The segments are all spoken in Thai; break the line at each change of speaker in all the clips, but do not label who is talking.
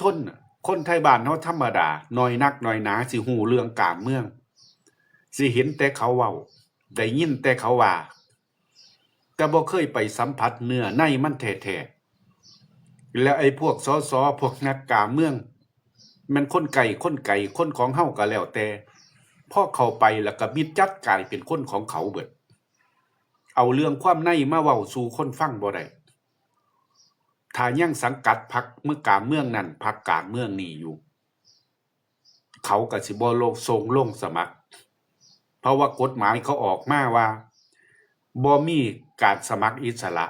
ชนคนไทยบ้านเขาธรรมดาน้อยนักน้อยหนาสิหูเรื่องการเมืองสิเห็นแต่เขาเว้าได้ยินแต่เขาว่าแต่บ่เคยไปสัมผัสเนื้อในมันแท้ๆแล้วไอ้พวกสสพวกนักการเมืองมันคนไก่คนของเฮาก็แล้วแต่พอเข้าไปแล้วก็มิดจัดกลายเป็นคนของเขาเบิดเอาเรื่องความในมาเว้าสู่คนฟังบ่ได้ถ้ายังสังกัดพรรคเมื่อการเมืองนั้นพรรคการเมืองนี้อยู่เขาก็สิบ่ลงสมัครเพราะว่ากฎหมายเขาออกมาว่าบ่มีการสมัครอิสระ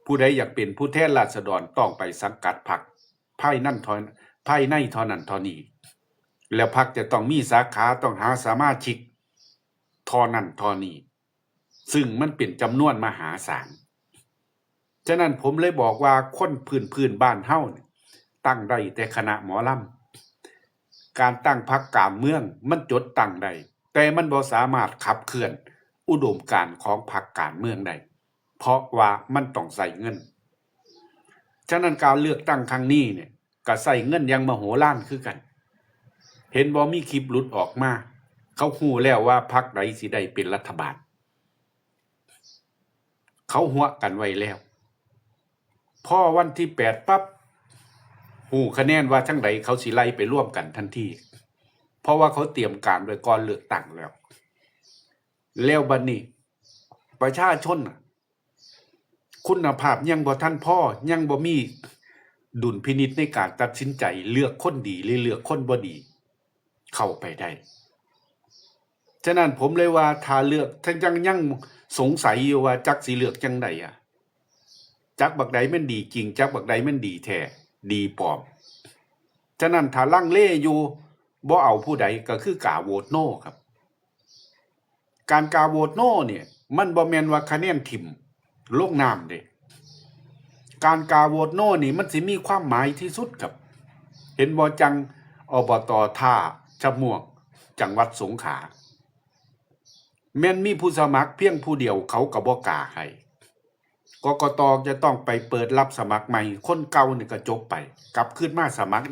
ผู้ใดอยากเป็นผู้แทนราษฎรต้องไปสังกัดพรรคภายในเท่านั้นเท่านี้แล้วพรรคจะต้องมีสาขาต้องหาสมาชิกเท่านั้นเท่านี้ซึ่งมันเป็นจำนวนมหาศาลฉะนั้นผมเลยบอกว่าคนพื้นบ้านเฮาตั้งได้แต่คณะหมอลำการตั้งพรรคการเมืองมันจดตั้งได้แต่มันบ่สามารถขับเคลื่อนอุดมการณ์ของพรรคการเมืองได้เพราะว่ามันต้องใส่เงินฉะนั้นการเลือกตั้งครั้งนี้เนี่ยก็ใส่เงินอย่างมโหฬารคือกันเห็นบ่มีคลิปหลุดออกมาเขาฮู้แล้วว่าพรรคใดสิได้เป็นรัฐบาลเขาหัวกันไว้แล้วพอวันที่8ปั๊บฮู้คะแนนว่าทั้งใดเขาสิไล่ไปร่วมกันทันทีเพราะว่าเขาเตรียมการไว้ก่อนเลือกตั้งแล้วบัดนี้ประชาชนคุณภาพยังบ่ทันพอยังบ่มีดุลพินิจในการตัดสินใจเลือกคนดีหรือเลือกคนบ่ดีเข้าไปได้ฉะนั้นผมเลยว่าถ้าเลือกถ้ายังสงสัยอยู่ว่าจักสิเลือกจังไดจักบักใดมันดีจริงจักบักใดมันดีแท้ดีปลอมฉะนั้นถ้าลังเลอยู่บ่เอาผู้ใดก็คือกาโหวตโน่ครับการกาโหวตโน่เนี่ยมันบ่แม่นว่าคะแนนถิ่มลงน้ำเด้การกาโหวตโน่นี่มันสิมีความหมายที่สุดครับเห็นบ่จังอบต.ท่าชะม่วงจังหวัดสงขลาแม้นมีผู้สมัครเพียงผู้เดียวเขาก็บ่กล้าให้กกต.จะต้องไปเปิดรับสมัครใหม่คนเก่านี่ก็จบไปกลับขึ้นมาสมัคร